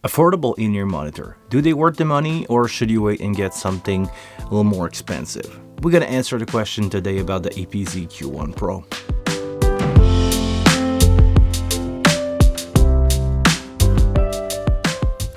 Affordable in-ear monitor. Do they worth the money, or should you wait and get something a little more expensive? We're gonna answer the question today about the EPZ Q1 Pro.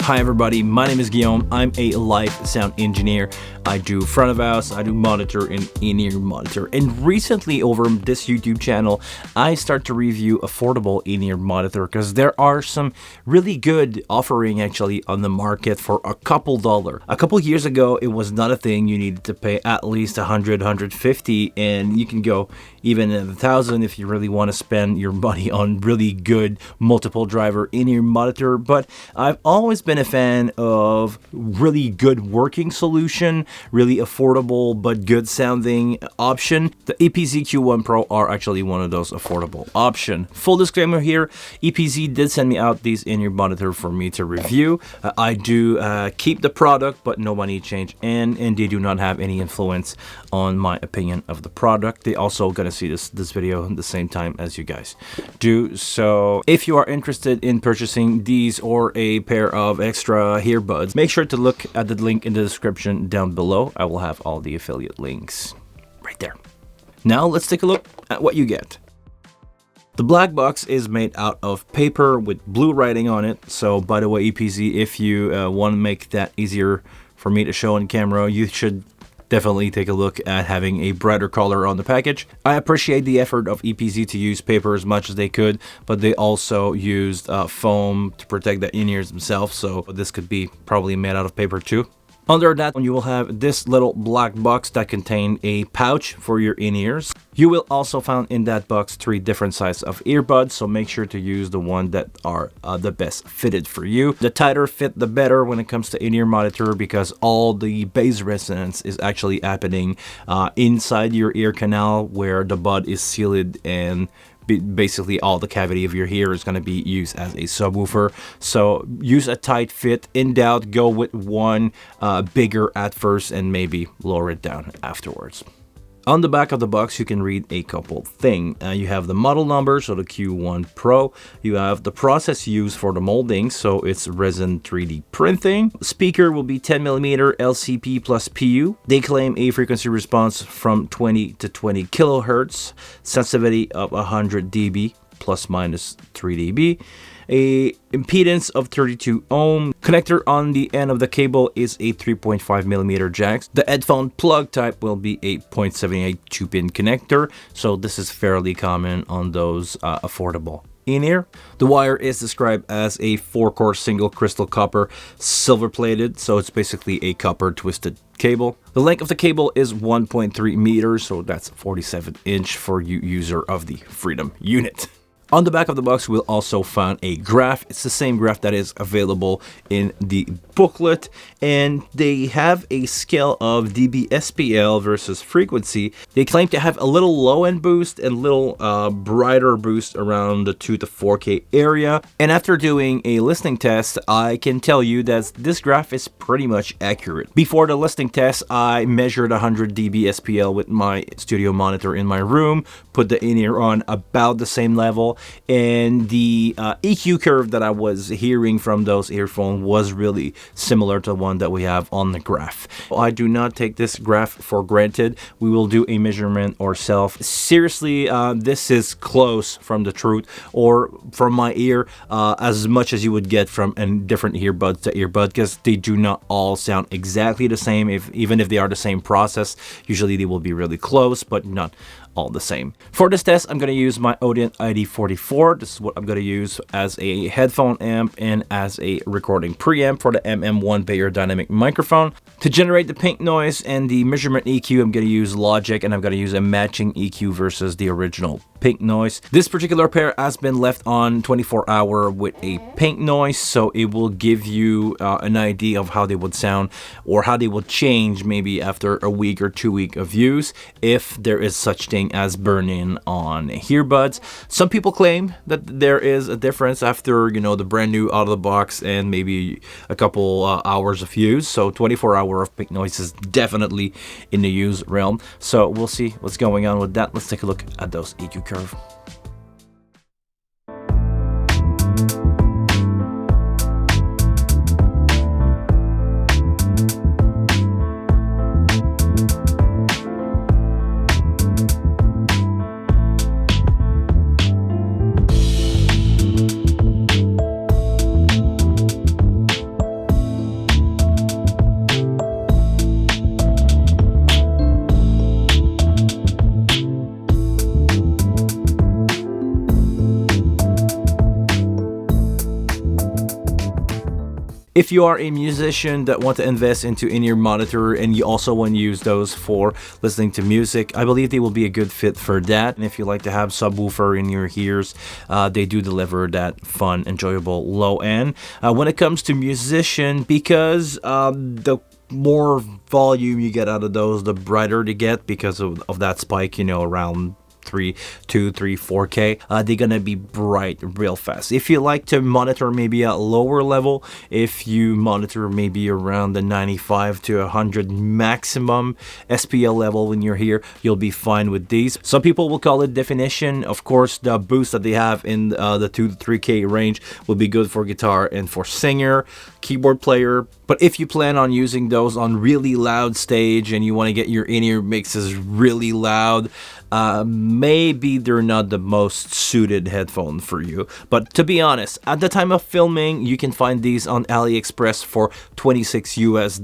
Hi everybody, my name is Guillaume. I'm a live sound engineer. I do front of house, I do monitor and in-ear monitor. And recently over this YouTube channel, I start to review affordable in-ear monitor because there are some really good offering actually on the market for a couple $. A couple years ago, it was not a thing. You needed to pay at least 100, 150, and you can go even at 1,000 if you really want to spend your money on really good multiple driver in-ear monitor. But I've always been a fan of really good working solution, really affordable but good sounding option. The EPZ Q1 Pro are actually one of those affordable option. Full disclaimer here, EPZ did send me out these in-ear monitor for me to review. I do keep the product, but no money change, and they do not have any influence on my opinion of the product. They also gonna see this video at the same time as you guys do. So if you are interested in purchasing these or a pair of extra earbuds, make sure to look at the link in the description down below. I will have all the affiliate links right there. Now let's take a look at what you get. The black box is made out of paper with blue writing on it. So by the way, EPZ, if you want to make that easier for me to show on camera, you should definitely take a look at having a brighter color on the package. I appreciate the effort of EPZ to use paper as much as they could, but they also used foam to protect the in-ears themselves, so this could be probably made out of paper too. Under that one, you will have this little black box that contains a pouch for your in-ears. You will also find in that box 3 different sizes of earbuds, so make sure to use the one that are the best fitted for you. The tighter fit, the better when it comes to in-ear monitor, because all the bass resonance is actually happening inside your ear canal where the bud is sealed, and basically all the cavity of your ear is going to be used as a subwoofer. So use a tight fit. In doubt, go with one bigger at first and maybe lower it down afterwards. On the back of the box, you can read a couple things. You have the model number, so the Q1 Pro. You have the process used for the molding, so it's resin 3D printing. Speaker will be 10mm LCP plus PU. They claim a frequency response from 20 to 20 kilohertz, sensitivity of 100 dB plus minus 3 dB. A impedance of 32 ohm. Connector on the end of the cable is a 3.5mm jack. The headphone plug type will be a 0.78 2-pin connector, so this is fairly common on those affordable in-ear. The wire is described as a 4-core single crystal copper silver plated, so it's basically a copper twisted cable. The length of the cable is 1.3 meters, so that's 47 inch for you user of the Freedom unit. On the back of the box, we'll also find a graph. It's the same graph that is available in the booklet, and they have a scale of dB SPL versus frequency. They claim to have a little low-end boost and little brighter boost around the 2 to 4K area. And after doing a listening test, I can tell you that this graph is pretty much accurate. Before the listening test, I measured 100 dB SPL with my studio monitor in my room, put the in-ear on about the same level, and the EQ curve that I was hearing from those earphones was really similar to the one that we have on the graph. I do not take this graph for granted. We will do a measurement ourselves. Seriously, this is close from the truth, or from my ear, as much as you would get from a different earbud to earbud, because they do not all sound exactly the same. Even if they are the same process, usually they will be really close, but not all the same. For this test, I'm going to use my Odeon ID44. This is what I'm going to use as a headphone amp and as a recording preamp for the MM1 Bayer dynamic microphone. To generate the pink noise and the measurement EQ, I'm going to use Logic, and I'm going to use a matching EQ versus the original pink noise. This particular pair has been left on 24-hour with a pink noise, so it will give you an idea of how they would sound, or how they would change maybe after a week or 2 weeks of use, if there is such thing as burn-in on earbuds. Some people claim that there is a difference after, you know, the brand new out of the box and maybe a couple hours of use. So 24-hour of pink noise is definitely in the use realm. So we'll see what's going on with that. Let's take a look at those EQ curve. If you are a musician that want to invest into in-ear monitor and you also want to use those for listening to music, I believe they will be a good fit for that. And if you like to have subwoofer in your ears, they do deliver that fun, enjoyable low end. When it comes to musician, because the more volume you get out of those, the brighter they get because of that spike, you know, around 4K, they're gonna be bright real fast. If you like to monitor maybe at lower level, if you monitor maybe around the 95 to 100 maximum SPL level when you're here, you'll be fine with these. Some people will call it definition. Of course, the boost that they have in the 2 to 3K range will be good for guitar and for singer, keyboard player. But if you plan on using those on really loud stage and you want to get your in-ear mixes really loud, maybe they're not the most suited headphone for you. But to be honest, at the time of filming, you can find these on AliExpress for $26 US.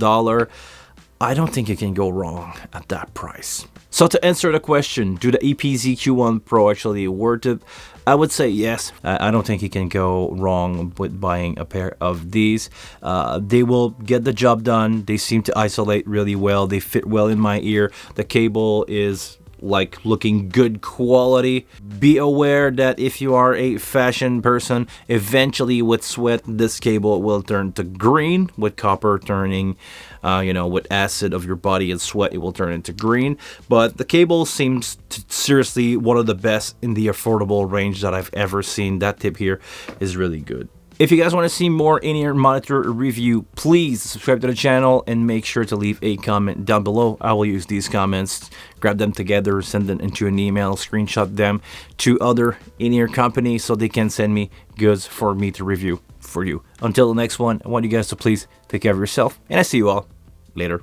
I don't think you can go wrong at that price. So to answer the question, do the EPZ Q1 Pro actually worth it? I would say yes. I don't think you can go wrong with buying a pair of these. They will get the job done. They seem to isolate really well. They fit well in my ear. The cable is like looking good quality. Be aware that if you are a fashion person, eventually with sweat this cable will turn to green, with copper turning with acid of your body and sweat, it will turn into green. But the cable seems seriously one of the best in the affordable range that I've ever seen. That tip here is really good. If you guys want to see more in-ear monitor review, please subscribe to the channel and make sure to leave a comment down below. I will use these comments, grab them together, send them into an email, screenshot them to other in-ear companies so they can send me goods for me to review for you. Until the next one, I want you guys to please take care of yourself, and I see you all later.